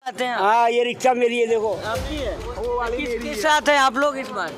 आते हैं हाँ, ये रिक्शा मेरी है, देखो। आपकी है? वो वाली मेरी किसके है। साथ हैं आप लोग इस बार?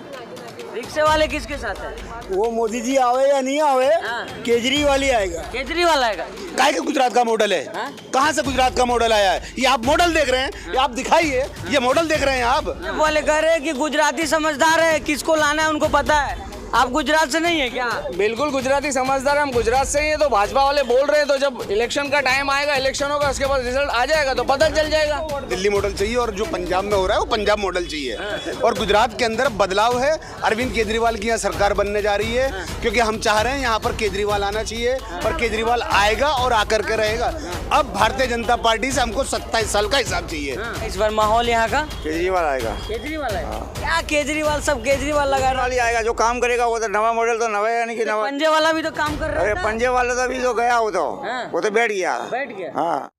रिक्शे वाले किसके साथ हैं? वो मोदी जी आवे या नहीं आवे, हाँ। केजरीवाल ही आएगा। केजरीवाल आएगा। काहे का गुजरात का मॉडल है? हाँ? कहाँ से गुजरात का मॉडल आया है? ये आप मॉडल देख रहे हैं? ये आप दिखाइए, ये मॉडल देख रहे हैं आप? बोले कह रहे हैं कि गुजराती समझदार है, किसको लाना है उनको पता है। आप गुजरात से नहीं है क्या? बिल्कुल गुजराती समझदार है, हम गुजरात से ही है। तो भाजपा वाले बोल रहे हैं, तो जब इलेक्शन का टाइम आएगा, इलेक्शन होगा, उसके बाद रिजल्ट आ जाएगा तो पता चल जाएगा। दिल्ली मॉडल चाहिए और जो पंजाब में हो रहा है वो पंजाब मॉडल चाहिए। और गुजरात के अंदर बदलाव है। अरविंद केजरीवाल की यहाँ सरकार बनने जा रही है, क्योंकि हम चाह रहे हैं यहाँ पर केजरीवाल आना चाहिए और केजरीवाल आएगा और आकर के रहेगा। अब भारतीय जनता पार्टी से हमको 27 साल का हिसाब चाहिए। इस बार माहौल यहाँ का केजरीवाल आएगा। केजरीवाल है। क्या केजरीवाल, सब केजरीवाल लगा रहा है। आएगा जो काम करेगा वो तो नवा मॉडल तो नवा, यानी कि नवा। पंजे वाला भी तो काम कर रहा अरे है। पंजे वाला तो अभी तो गया वो तो हाँ। वो तो बैठ गया। बैठ गया। हाँ।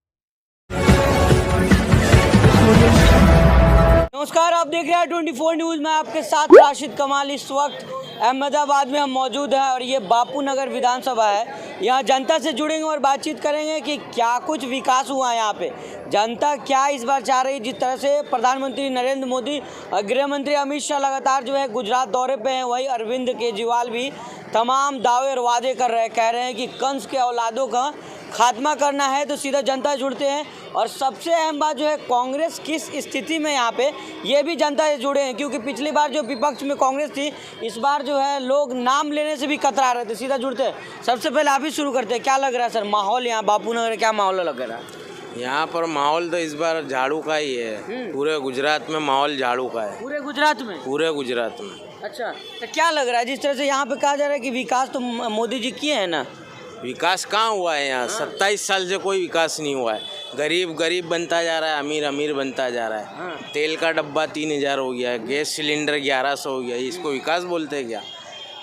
नमस्कार, आप देख रहे हैं 24 न्यूज में आपके साथ राशिद कमाल। इस वक्त अहमदाबाद में हम मौजूद हैं और ये बापू नगर विधानसभा है। यहाँ जनता से जुड़ेंगे और बातचीत करेंगे कि क्या कुछ विकास हुआ है यहाँ पे, जनता क्या इस बार चाह रही है। जिस तरह से प्रधानमंत्री नरेंद्र मोदी और गृह मंत्री अमित शाह लगातार जो है गुजरात दौरे पे हैं, वही अरविंद केजरीवाल भी तमाम दावे और वादे कर रहे हैं। कह रहे हैं कि कंस के औलादों का खात्मा करना है। तो सीधा जनता जुड़ते हैं और सबसे अहम बात जो है कांग्रेस किस स्थिति में यहाँ पे, ये भी जनता से जुड़े हैं, क्योंकि पिछली बार जो विपक्ष में कांग्रेस थी, इस बार जो है लोग नाम लेने से भी कतरा रहे थे। सीधा जुड़ते हैं। सबसे पहले आप ही शुरू करते हैं, क्या लग रहा है सर माहौल यहाँ बापू नगर, क्या माहौल लग रहा है? यहाँ पर माहौल तो इस बार झाड़ू का ही है। पूरे गुजरात में माहौल झाड़ू का है। पूरे गुजरात में? पूरे गुजरात में। अच्छा, तो क्या लग रहा है जिस तरह से यहाँ पे कहा जा रहा है कि विकास तो मोदी जी किए हैं ना? विकास कहाँ हुआ है यहाँ? 27 साल से कोई विकास नहीं हुआ है। गरीब गरीब बनता जा रहा है, अमीर अमीर बनता जा रहा है। तेल का डब्बा 3000 हो गया है, गैस सिलेंडर 1100 हो गया है। इसको विकास बोलते हैं क्या?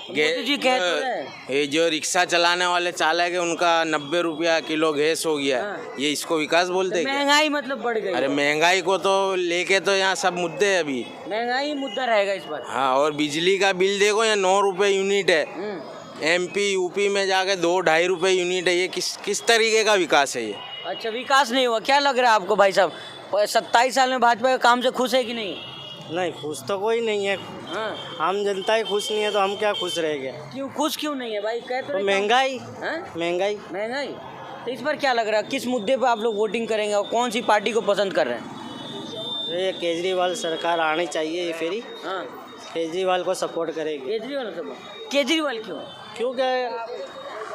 मोदी जी कह तो रहे हैं। ये जो रिक्शा चलाने वाले चालक है उनका 90 रुपया किलो गैस हो गया। ये इसको विकास बोलते हैं क्या? महंगाई मतलब बढ़ गई। अरे महंगाई को तो लेके तो यहाँ सब मुद्दे हैं अभी। महंगाई मुद्दा रहेगा इस बार। हाँ, और बिजली का बिल देखो, यहाँ 9 रुपये यूनिट है। MP यूपी में जाके 2-2.5 रुपये यूनिट है। ये किस तरीके का विकास है ये? अच्छा, विकास नहीं हुआ। क्या लग रहा है आपको भाई साहब, 27 साल में भाजपा के काम से खुश है कि नहीं? नहीं, खुश तो कोई नहीं है। हाँ। आम जनता ही खुश नहीं है तो हम क्या खुश रहेंगे? क्यों खुश क्यों नहीं है भाई? कह तो महंगाई। हाँ? महंगाई। महंगाई। तो इस बार क्या लग रहा है, किस मुद्दे पे आप लोग वोटिंग करेंगे और कौन सी पार्टी को पसंद कर रहे हैं? ये केजरीवाल सरकार आनी चाहिए ये फेरी। हाँ, केजरीवाल को सपोर्ट करेगी। केजरीवाल क्यों? क्योंकि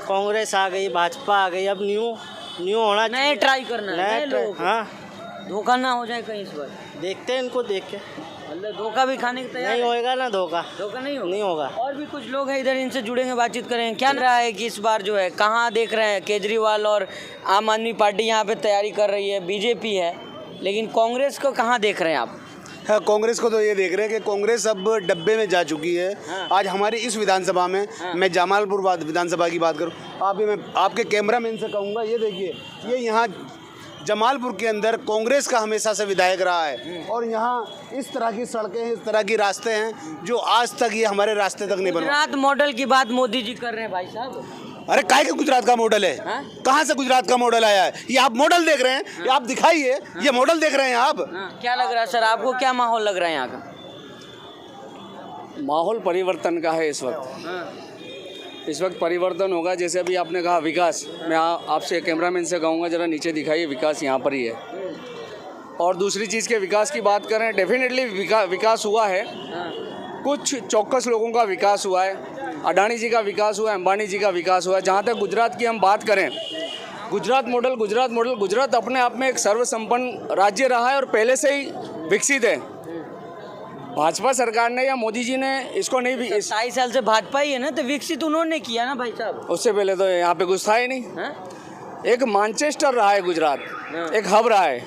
कांग्रेस आ गई, भाजपा आ गई, अब न्यू होना नए चाहिए। ट्राई करना है, नए लोगों को। हाँ, धोखा ना हो जाए कहीं इस बार। देखते हैं इनको देख के। मतलब धोखा भी खाने की तैयार नहीं है? होएगा ना धोखा। धोखा नहीं होगा। नहीं होगा। और भी कुछ लोग हैं इधर, इनसे जुड़ेंगे, बातचीत करेंगे। क्या लग रहा है कि इस बार जो है कहाँ देख रहे हैं केजरीवाल और आम आदमी पार्टी यहाँ पे तैयारी कर रही है, बीजेपी है, लेकिन कांग्रेस को कहाँ देख रहे हैं आप? हाँ, कांग्रेस को तो ये देख रहे हैं कि कांग्रेस अब डब्बे में जा चुकी है। आज हमारी इस विधानसभा में, मैं जमालपुर विधानसभा की बात करूं, मैं आपके कैमरामैन से कहूँगा, ये देखिए, ये यहाँ जमालपुर के अंदर कांग्रेस का हमेशा से विधायक रहा है और यहाँ इस तरह की सड़कें हैं, इस तरह की रास्ते हैं जो आज तक ये हमारे रास्ते तक नहीं बने। गुजरात मॉडल की बात मोदी जी कर रहे हैं भाई साहब। अरे काहे का गुजरात का मॉडल है? कहाँ से गुजरात का मॉडल आया है? ये आप मॉडल देख रहे हैं? ये आप दिखाइए, ये मॉडल देख रहे हैं आप? क्या लग रहा है सर आपको, क्या माहौल लग रहा है यहाँ का? माहौल परिवर्तन का है इस वक्त। इस वक्त परिवर्तन होगा। जैसे अभी आपने कहा विकास, मैं आपसे कैमरामैन से कहूँगा जरा नीचे दिखाइए, विकास यहाँ पर ही है। और दूसरी चीज़ के विकास की बात करें, डेफिनेटली विकास हुआ है। कुछ चौकस लोगों का विकास हुआ है, अडानी जी का विकास हुआ है, अंबानी जी का विकास हुआ है। जहाँ तक गुजरात की हम बात करें, गुजरात अपने आप में एक सर्वसंपन्न राज्य रहा है और पहले से ही विकसित है। भाजपा सरकार ने या मोदी जी ने इसको नहीं भी 27 साल से भाजपा ही है ना, तो विकसित उन्होंने किया ना भाई साहब। उससे पहले तो यहाँ पे कुछ था ही नहीं। एक मैनचेस्टर रहा है गुजरात, एक हब रहा है।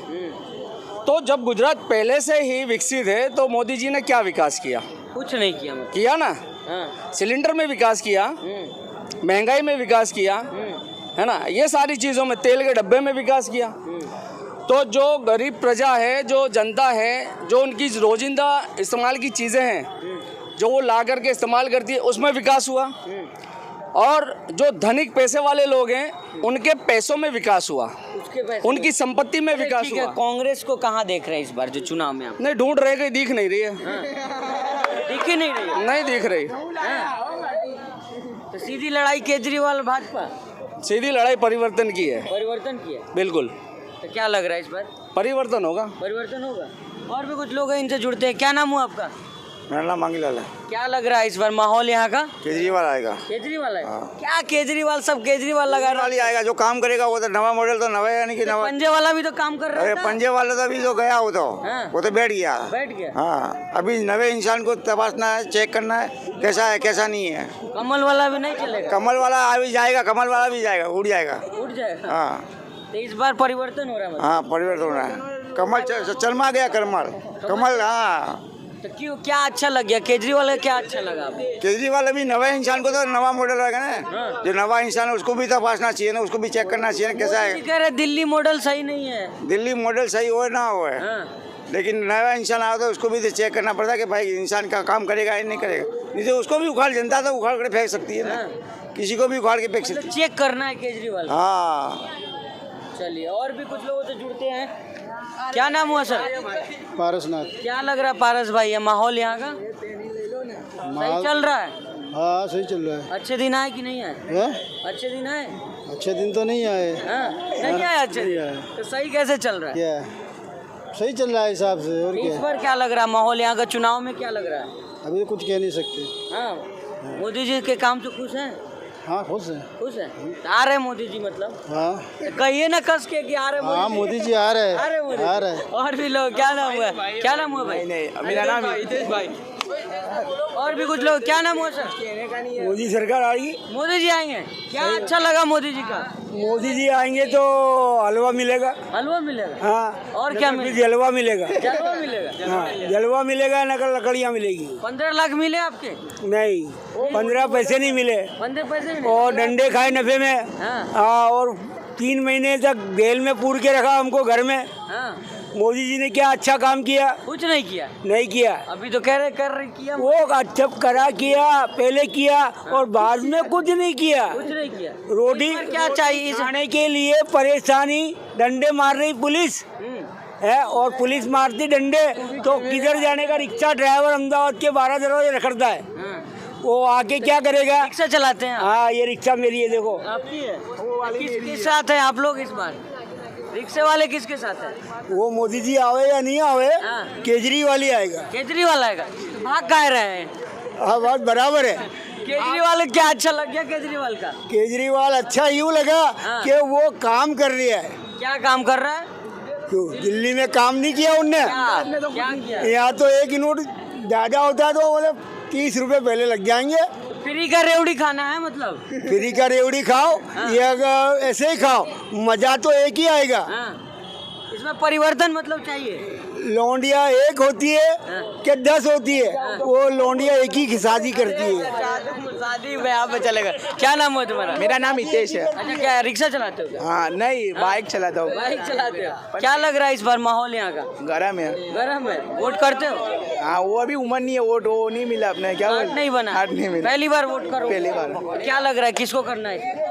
तो जब गुजरात पहले से ही विकसित है तो मोदी जी ने क्या विकास किया? कुछ नहीं किया। किया ना, सिलेंडर में विकास किया, महंगाई में विकास किया, है ना, ये सारी चीज़ों में, तेल के डब्बे में विकास किया। तो जो गरीब प्रजा है, जो जनता है, जो उनकी रोजिंदा इस्तेमाल की चीज़ें हैं जो वो ला करके इस्तेमाल करती है, उसमें विकास हुआ। और जो धनिक पैसे वाले लोग हैं उनके पैसों में विकास हुआ। उसके पैसे उनकी संपत्ति में विकास ठीक है, हुआ। कांग्रेस को कहाँ देख रहे हैं इस बार जो चुनाव में आप? नहीं ढूंढ रहे, कहीं दिख नहीं रही है। दिख ही नहीं रही है। नहीं दिख रही। तो सीधी लड़ाई केजरीवाल भाजपा, सीधी लड़ाई परिवर्तन की है। परिवर्तन की है। बिल्कुल तो क्या लग रहा है इस बार परिवर्तन होगा। परिवर्तन होगा? और भी कुछ लोग हैं, इनसे जुड़ते हैं। क्या नाम हुआ आपका? मेरा नाम मांगीलाल है। क्या लग रहा है इस बार माहौल यहाँ का? केजरीवाल आएगा। केजरीवाल है? क्या केजरीवाल, सब केजरीवाल लगा रहा केजरीवाल ही आएगा, जो काम करेगा वो तो नवा मॉडल तो नवा है, यानी कि है। नवा। पंजे वाला भी तो काम कर रहा अरे था। पंजे वाला तो अभी जो गया वो हाँ। तो बैठ गया। बैठ गया। हाँ, अभी नवे इंसान को तपासना है, चेक करना है कैसा है कैसा नहीं है। कमल वाला भी नहीं चलेगा? कमल वाला अभी जाएगा, कमल वाला भी जाएगा, उड़ जाएगा। उठ जाएगा। हाँ तो इस बार परिवर्तन हो रहा है मतलब? हाँ, परिवर्तन हो रहा है। कमल चरमा गया, कमल। हाँ, तो क्यों, क्या अच्छा लग गया केजरीवाल का? क्या अच्छा लगा आपको? केजरीवाल अभी नवे इंसान को तो नवा मॉडल रहेगा ना, जो नवा इंसान है उसको भी तपासना चाहिए ना, उसको भी चेक करना चाहिए ना कैसा है। कह रहे दिल्ली मॉडल सही नहीं है। दिल्ली मॉडल सही हो ना हो है, हाँ। लेकिन नया इंसान आया तो उसको भी तो चेक करना पड़ता है कि भाई इंसान का काम करेगा या नहीं करेगा। नहीं तो उसको भी उखाड़, जनता तो उखाड़ कर फेंक सकती है ना, किसी को भी उखाड़ के फेंक सकती है। चेक करना है केजरीवाल। हाँ, चलिए, और भी कुछ लोगों से जुड़ते हैं। क्या नाम हुआ सर? पारसनाथ। क्या लग रहा है पारस भाई, ये माहौल यहाँ का सही चल रहा है? हाँ सही चल रहा अच्छे दिन आए कि नहीं आए? है। अच्छे दिन आए? अच्छे दिन तो नहीं आए। हाँ, नहीं आए अच्छे दिन। तो सही कैसे चल रहा है? क्या सही चल रहा है हिसाब से, और इस बार क्या लग रहा है माहौल यहाँ का, चुनाव में क्या लग रहा है? अभी तो कुछ कह नहीं सकते। हाँ, मोदी जी के काम से खुश हैं? हाँ खुश है। खुश है? आ रहे मोदी जी मतलब? हाँ कहिए ना कस के कि आ रहे हाँ, मोदी जी आ रहे आ रहे मोदी आ रहे। और भी लोग। क्या नाम हुआ? क्या नाम हुआ भाई? मेरा नाम हितेश भाई। और भी कुछ लोग। क्या नाम हुआ सर? मोदी सरकार आएगी। मोदी जी आएंगे? क्या अच्छा लगा मोदी जी का? मोदी जी आएंगे तो हलवा मिलेगा। हलवा मिलेगा? हाँ, और क्या मिलेगा? जलवा मिलेगा। जलवा मिलेगा? हाँ, जलवा मिलेगा, नकल लकड़ियाँ मिलेगी। 15 लाख मिले आपके? नहीं, 15 पैसे नहीं मिले। 15 पैसे मिले? और डंडे खाए नफे में। हाँ। हाँ, और 3 महीने तक जेल में पूर के रखा हमको घर में। हाँ। मोदी जी ने क्या अच्छा काम किया? कुछ नहीं किया? नहीं किया। अभी तो कह रहे कर रहे किया। वो अच्छा करा किया, पहले किया और बाद में कुछ नहीं किया। कुछ नहीं किया। रोटी इस बार क्या चाहिए इस? खाने के लिए परेशानी, डंडे मार रही पुलिस है, और पुलिस मारती डंडे तो किधर जाने का? रिक्शा ड्राइवर अहमदाबाद के 12 दरवाजे रखता है, वो आके क्या करेगा? रिक्शा चलाते हैं आप? हाँ, ये रिक्शा मेरी है, देखो। आपकी है? किसके साथ है आप लोग इस बार? रिक्शे वाले किसके साथ है? वो मोदी जी आवे या नहीं आवे, हाँ। केजरीवाल ही आएगा। केजरीवाल आएगा? भाग कह रहे हैं? हाँ, बात बराबर है। केजरीवाल को क्या अच्छा लग गया केजरीवाल का? केजरीवाल अच्छा यूँ लगा हाँ। कि वो काम कर रहा है। क्या काम कर रहा है? क्यों, दिल्ली में काम नहीं किया उनने? क्या किया? यहाँ तो एक नोट ज्यादा होता है तो बोले 30 रुपए पहले लग जाएंगे। फ्री का रेवड़ी खाना है मतलब? फ्री का रेवड़ी खाओ या अगर ऐसे ही खाओ, मजा तो एक ही आएगा। हाँ। इसमें परिवर्तन मतलब चाहिए। लौंडिया एक होती है कि 10 होती है? वो लौंडिया एक ही की शादी करती है। शादी में यहाँ पे चलेगा। क्या नाम हुआ तुम्हारा? मेरा नाम हितेश है। अच्छा, क्या रिक्शा चलाते हो क्या? हाँ, नहीं, बाइक चलाता हूँ। बाइक चलाते हो? क्या लग रहा है इस बार माहौल यहाँ का? गरम है। गरम है? वोट करते हो? हाँ, वो अभी उम्र नहीं है, वोट वो नहीं मिला अपने। क्या कार्ड नहीं बना? कार्ड नहीं मिला। पहली बार वोट करो? पहली बार। क्या लग रहा है किसको करना है?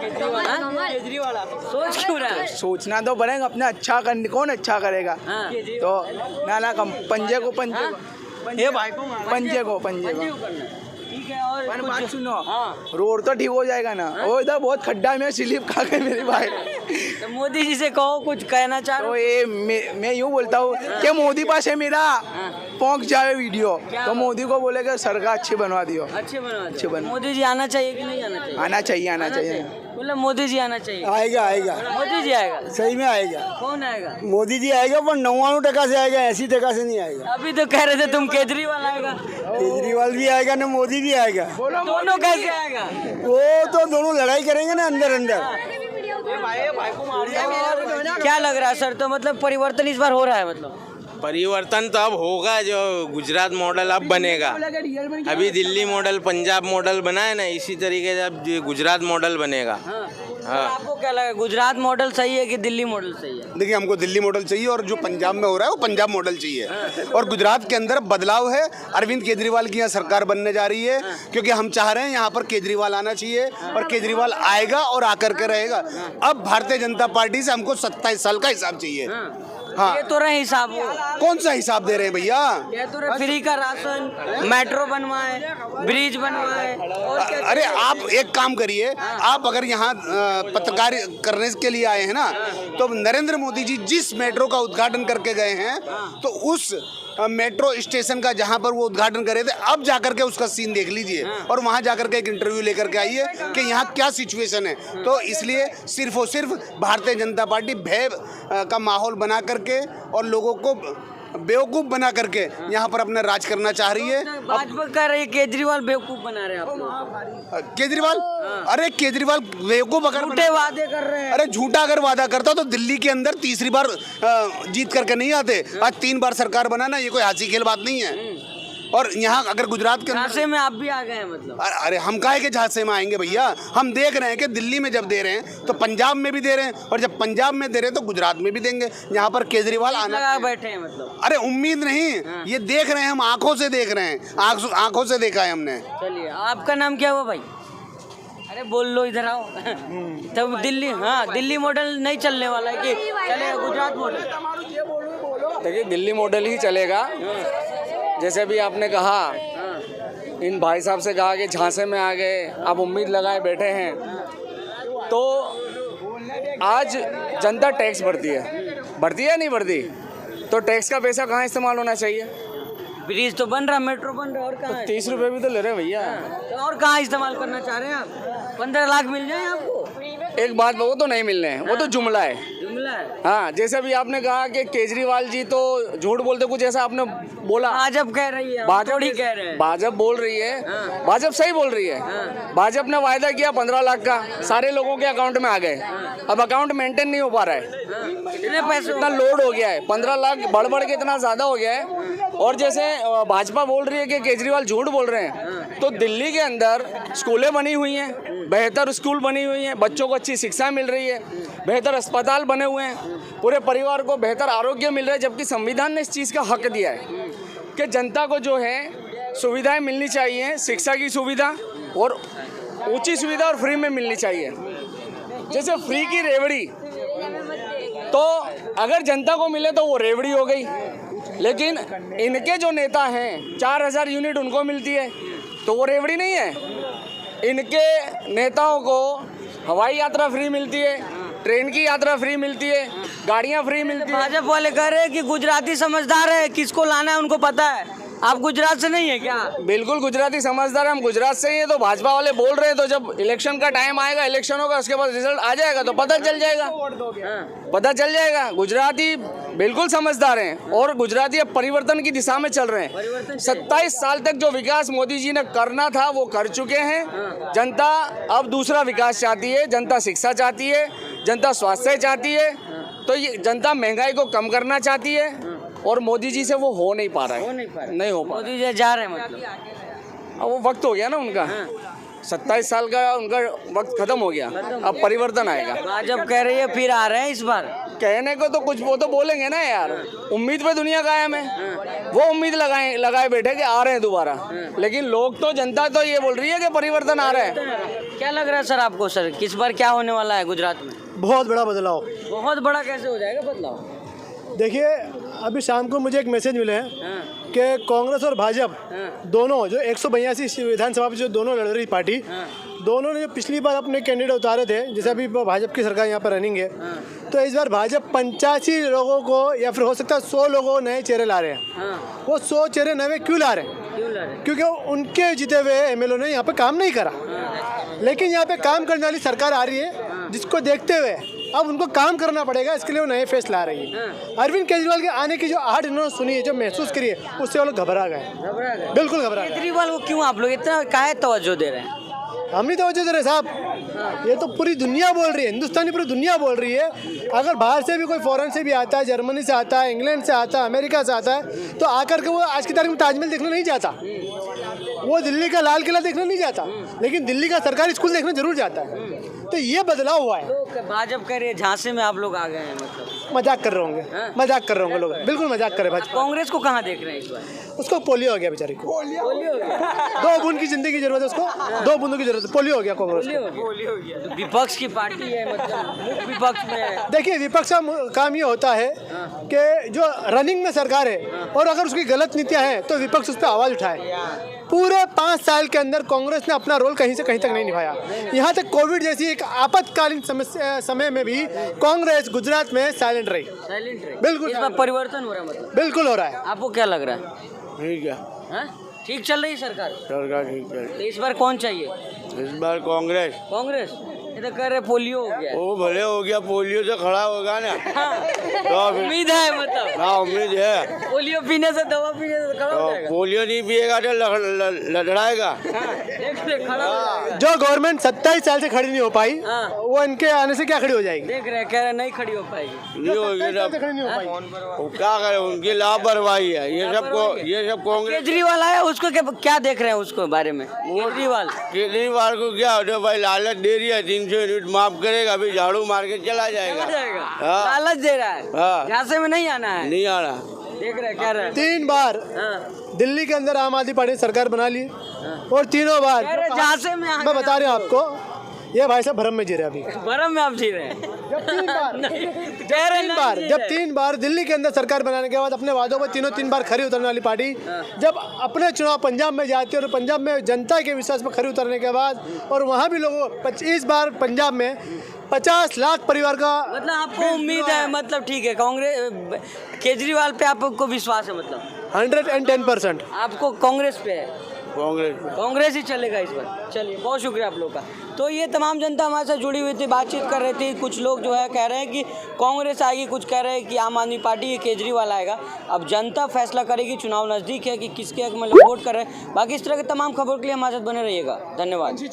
केजरीवाल। सोच क्यों रहा है? सोचना तो पड़ेगा, अपने अच्छा करने, कौन अच्छा करेगा? हाँ। तो ना पंजे को पंजे को पंजे को करना है। ठीक है। और पर कुछ? बात सुनो, हाँ। रोड तो ठीक हो जाएगा ना? वो इधर बहुत खड्डा में स्लिप खा गए मेरी भाई। तो मोदी जी से कहो, कुछ कहना चाह रहे तो हो? ये मैं यूँ बोलता हूँ कि मोदी पास है मेरा पहुँच जाए वीडियो, क्या तो बात? मोदी को बोलेगा सरकार अच्छी बनवा दियो। अच्छे बनवा दो। अच्छे बना। मोदी जी आना चाहिए कि नहीं आना चाहिए? आना चाहिए, आना चाहिए। बोले मोदी जी आना चाहिए। आएगा आएगा, मोदी जी आएगा? सही में आएगा। कौन आएगा? मोदी जी आएगा, पर 99% से आएगा, 80% से नहीं आएगा। अभी तो कह रहे थे तुम केजरीवाल आएगा। केजरीवाल भी आएगा ना, मोदी भी आएगा। दोनों कैसे आएगा? वो तो दोनों लड़ाई करेंगे ना अंदर अंदर। क्या लग रहा है सर? तो मतलब परिवर्तन इस बार हो रहा है मतलब? परिवर्तन तो अब होगा, जो गुजरात मॉडल अब बनेगा। अभी दिल्ली मॉडल, पंजाब मॉडल बना है ना, इसी तरीके से अब गुजरात मॉडल बनेगा। हाँ। आपको क्या लगा गुजरात मॉडल सही है कि दिल्ली मॉडल सही है? देखिए, हमको दिल्ली मॉडल चाहिए और जो पंजाब में हो रहा है वो पंजाब मॉडल चाहिए। और गुजरात के अंदर बदलाव है। अरविंद केजरीवाल की यहाँ सरकार बनने जा रही है, क्योंकि हम चाह रहे हैं यहाँ पर केजरीवाल आना चाहिए और केजरीवाल आएगा और आकर के रहेगा। अब भारतीय जनता पार्टी से हमको 27 साल का हिसाब चाहिए। हाँ, ये तो रहे हिसाब वो। कौन सा हिसाब दे रहे हैं भैया? ये तो रहे फ्री का राशन, मेट्रो बनवाए, ब्रिज बनवाए, और क्या? अरे आप एक काम करिए, आप अगर यहाँ पत्रकार करने के लिए आए हैं ना, तो नरेंद्र मोदी जी जिस मेट्रो का उद्घाटन करके गए हैं, तो उस मेट्रो स्टेशन का जहाँ पर वो उद्घाटन करे थे, अब जाकर के उसका सीन देख लीजिए और वहाँ जाकर के एक इंटरव्यू लेकर के आइए कि यहाँ क्या सिचुएशन है। तो इसलिए सिर्फ और सिर्फ भारतीय जनता पार्टी भय का माहौल बना करके और लोगों को बेवकूफ़ बना करके यहाँ पर अपना राज करना चाह रही है। भाजपा कह रही है केजरीवाल बेवकूफ बना रहे हैं आपको। केजरीवाल, अरे केजरीवाल बेवकूफ़ अगर झूठे वादे कर रहे हैं। अरे झूठा अगर वादा करता तो दिल्ली के अंदर तीसरी बार जीत करके नहीं आते। आज 3 बार सरकार बनाना ये कोई हाथी खेल बात नहीं है। और यहाँ अगर गुजरात के झांसे में आप भी आ गए हैं मतलब। अरे हम काहे के झांसे में आएंगे भैया? हम देख रहे हैं कि दिल्ली में जब दे रहे हैं तो पंजाब में भी दे रहे हैं, और जब पंजाब में दे रहे हैं तो गुजरात में भी देंगे। यहाँ पर केजरीवाल आना लगा बैठे हैं मतलब। अरे उम्मीद नहीं, ये देख रहे हैं, हम आंखों से देख रहे हैं, आंखों से देखा है हमने। चलिए, आपका नाम क्या हुआ भाई? अरे बोल लो, इधर आओ। तो दिल्ली, हाँ दिल्ली मॉडल नहीं चलने वाला है कि चलेगा गुजरात मॉडल? देखिए, दिल्ली मॉडल ही चलेगा। जैसे भी आपने कहा, इन भाई साहब से कहा कि झांसे में आ गए, आप उम्मीद लगाए बैठे हैं, तो आज जनता टैक्स भरती है या नहीं भरती? तो टैक्स का पैसा कहाँ इस्तेमाल होना चाहिए? ब्रिज तो बन रहा, मेट्रो बन रहा, और कहाँ है? 30 रुपये भी तो ले रहे हैं भैया। तो और कहाँ इस्तेमाल करना चाह रहे हैं आप? 15 लाख मिल जाए आपको? एक बात, वो तो नहीं मिलने हैं, वो तो जुमला है। जुमला है। हाँ, जैसे अभी आपने कहा कि केजरीवाल जी तो झूठ बोलते, कुछ ऐसा आपने बोला। भाजपा कह रही है, थोड़ी कह रहे हैं। भाजपा बोल रही है, भाजपा सही बोल रही है। भाजपा ने वायदा किया 15 लाख का, सारे लोगों के अकाउंट में आ गए। अब अकाउंट मेंटेन नहीं हो पा रहा है, कितने पैसे? इतना लोड हो गया है, 15 लाख बढ़ के इतना ज़्यादा हो गया है। और जैसे भाजपा बोल रही है कि केजरीवाल झूठ बोल रहे हैं, तो दिल्ली के अंदर स्कूलें बनी हुई हैं, बेहतर स्कूल बनी हुई हैं, बच्चों को अच्छी शिक्षा मिल रही है, बेहतर अस्पताल बने हुए हैं, पूरे परिवार को बेहतर आरोग्य मिल रहा है। जबकि संविधान ने इस चीज़ का हक दिया है कि जनता को जो है सुविधाएं मिलनी चाहिए, शिक्षा की सुविधा और ऊंची सुविधा और फ्री में मिलनी चाहिए। जैसे फ्री की रेवड़ी, तो अगर जनता को मिले तो वो रेवड़ी हो गई, लेकिन इनके जो नेता हैं 4000 यूनिट उनको मिलती है, तो वो रेवड़ी नहीं है। इनके नेताओं को हवाई यात्रा फ्री मिलती है, ट्रेन की यात्रा फ्री मिलती है, गाड़ियाँ फ्री मिलती है। भाजपा वाले कह रहे हैं कि गुजराती समझदार है, किसको लाना है उनको पता है। आप गुजरात से नहीं है क्या? बिल्कुल गुजराती समझदार, हम गुजरात से ही है। तो भाजपा वाले बोल रहे हैं, तो जब इलेक्शन का टाइम आएगा, इलेक्शन होगा, उसके बाद रिजल्ट आ जाएगा तो पता चल जाएगा, पता चल जाएगा। गुजराती बिल्कुल समझदार हैं और गुजराती अब परिवर्तन की दिशा में चल रहे हैं। 27 साल तक जो विकास मोदी जी ने करना था वो कर चुके हैं। जनता अब दूसरा विकास चाहती है, जनता शिक्षा चाहती है, जनता स्वास्थ्य चाहती है, तो ये जनता महंगाई को कम करना चाहती है। और मोदी जी से वो हो नहीं पा रहा है, नहीं हो पा रहा। मोदी जी जा रहे हैं मतलब। अब वो वक्त हो गया ना उनका, 27 साल का उनका वक्त खत्म हो गया, अब परिवर्तन आएगा। भाजपा कह रही है फिर आ रहे हैं इस बार। कहने को तो कुछ वो तो बोलेंगे ना यार, उम्मीद पे दुनिया कायम है। वो उम्मीद लगाए बैठे कि आ रहे हैं दोबारा, लेकिन लोग तो, जनता तो ये बोल रही है कि परिवर्तन आ रहा है। क्या लग रहा है सर आपको? सर किस बार क्या होने वाला है गुजरात में? बहुत बड़ा बदलाव। बहुत बड़ा कैसे हो जाएगा बदलाव? देखिए, अभी शाम को मुझे एक मैसेज मिले हैं कि कांग्रेस और भाजपा दोनों, जो 182 विधानसभा में जो दोनों लड़ रही पार्टी, दोनों ने जो पिछली बार अपने कैंडिडेट उतारे थे, जैसे अभी भाजपा की सरकार यहाँ पर रनिंग है, तो इस बार भाजपा 85 लोगों को, या फिर हो सकता है 100 लोगों नए चेहरे ला रहे हैं। वो 100 चेहरे नए क्यों ला रहे हैं? क्योंकि उनके जीते हुए एमएलए ने यहाँ पे काम नहीं करा, लेकिन यहाँ पे काम करने वाली सरकार आ रही है, जिसको देखते हुए अब उनको काम करना पड़ेगा। इसके लिए वो नए फेस ला रही है। अरविंद केजरीवाल के आने की जो आहट इन्होंने सुनी है, जो महसूस करी है, उससे वो लोग घबरा गए, बिल्कुल घबरा गए। केजरीवाल को क्यों आप लोग इतना काहे तवज्जो दे रहे हैं? हम नहीं तवज्जो दे रहे साहब, ये तो पूरी दुनिया बोल रही है, हिंदुस्तानी पूरी दुनिया बोल रही है। अगर बाहर से भी कोई फॉरेन से भी आता है, जर्मनी से आता है, इंग्लैंड से आता है, अमेरिका से आता है, तो आकर के वो आज की तारीख में ताजमहल देखना नहीं चाहता, वो दिल्ली का लाल किला देखना नहीं चाहता, लेकिन दिल्ली का सरकारी स्कूल देखना जरूर जाता है। तो ये बदलाव हुआ है। तो भाजपा कह रही है झांसे में आप लोग आ गए हैं, मतलब मजाक कर रहे होंगे, हाँ? मजाक कर रहे होंगे लोग, बिल्कुल मजाक कर रहे भाजपा। कांग्रेस को कहाँ देख रहे हैं इस बार? उसको पोलियो हो गया बेचारी को, पोलियो हो गया। 2 बूंद की जिंदगी की जरूरत है उसको, 2 बूंदों की जरूरत है, पोलियो हो गया कांग्रेस को। पोलियो हो गया। तो विपक्ष की पार्टी है, मतलब मुख्य विपक्ष में है। देखिए विपक्ष का काम ये होता है कि जो रनिंग में सरकार है और अगर उसकी गलत नीतियां हैं तो विपक्ष उस पर आवाज उठाए। पूरे 5 साल के अंदर कांग्रेस ने अपना रोल कहीं से कहीं तक नहीं निभाया। यहाँ तक कोविड जैसी एक आपातकालीन समय में भी कांग्रेस गुजरात में साइलेंट रही। साइलेंट रहे। बिल्कुल इस बार परिवर्तन हो रहा है, मतलब बिल्कुल हो रहा है। आपको क्या लग रहा है? ठीक है, हाँ? ठीक चल रही है सरकार? सरकार ठीक है। तो इस बार कौन चाहिए? इस बार कांग्रेस। कांग्रेस? ये तो कह रहे पोलियो हो गया। वो भले हो गया, पोलियो से खड़ा होगा ना। तो फिर उम्मीद है, मतलब हाँ उम्मीद है। पोलियो पीने से, दवा पीने से खड़ा हो तो जाएगा। पोलियो नहीं पिएगा तो लड़ाएगा। हाँ, देख ले, खड़ा हो जाएगा। जो गवर्नमेंट 27 साल से खड़ी नहीं हो पाई, हाँ। वो इनके आने से क्या खड़ी हो जाएगी? देख रहे हैं, कह रहे नहीं खड़ी हो पाएगी। नहीं होगी 27 साल से तब खड़ी नहीं हो पाई। वो क्या करे, उनकी लापरवाही है। ये सब कांग्रेस। केजरीवाल आया, उसको क्या देख रहे हैं उसको बारे में? केजरीवाल को क्या होता है भाई, लालच दे रही है, 300 यूनिट माफ करेगा, अभी झाड़ू मार के चला जाएगा। हाँ। लालच दे रहा है। हाँ। झांसे में नहीं आना है। नहीं आ रहा। देख रहे हैं, कह रहे हैं। 3 बार हाँ। दिल्ली के अंदर आम आदमी पार्टी ने सरकार बना ली और तीनों बार कह रहे हैं, झांसे में मैं बता रहा हूँ आपको, ये भाई साहब भरम में जी रहे अभी। भरम में आप जी रहे हैं। जब 3 बार कह रहे नहीं जी जब रहे। 3 बार दिल्ली के अंदर सरकार बनाने के बाद अपने वादों पर 3 बार खरी उतरने वाली पार्टी जब अपने चुनाव पंजाब में जाती है और पंजाब में जनता के विश्वास पर खरी उतरने के बाद और वहाँ भी लोगों 25 बार पंजाब में 50 लाख परिवार का मतलब आपको उम्मीद है, मतलब ठीक है, कांग्रेस केजरीवाल पे आपको विश्वास है, मतलब 110%। आपको कांग्रेस पे है? कांग्रेस कांग्रेस ही चलेगा इस बार। चलिए, बहुत शुक्रिया आप लोग का। तो ये तमाम जनता हमारे साथ जुड़ी हुई थी, बातचीत कर रही थी। कुछ लोग जो है कह रहे हैं कि कांग्रेस आएगी, कुछ कह रहे हैं कि आम आदमी पार्टी केजरीवाल आएगा। अब जनता फैसला करेगी, चुनाव नज़दीक है कि किसके हक में लोग वोट कर रहे हैं। बाकी इस तरह की तमाम खबरों के लिए हमारे साथ बने रहिएगा। धन्यवाद।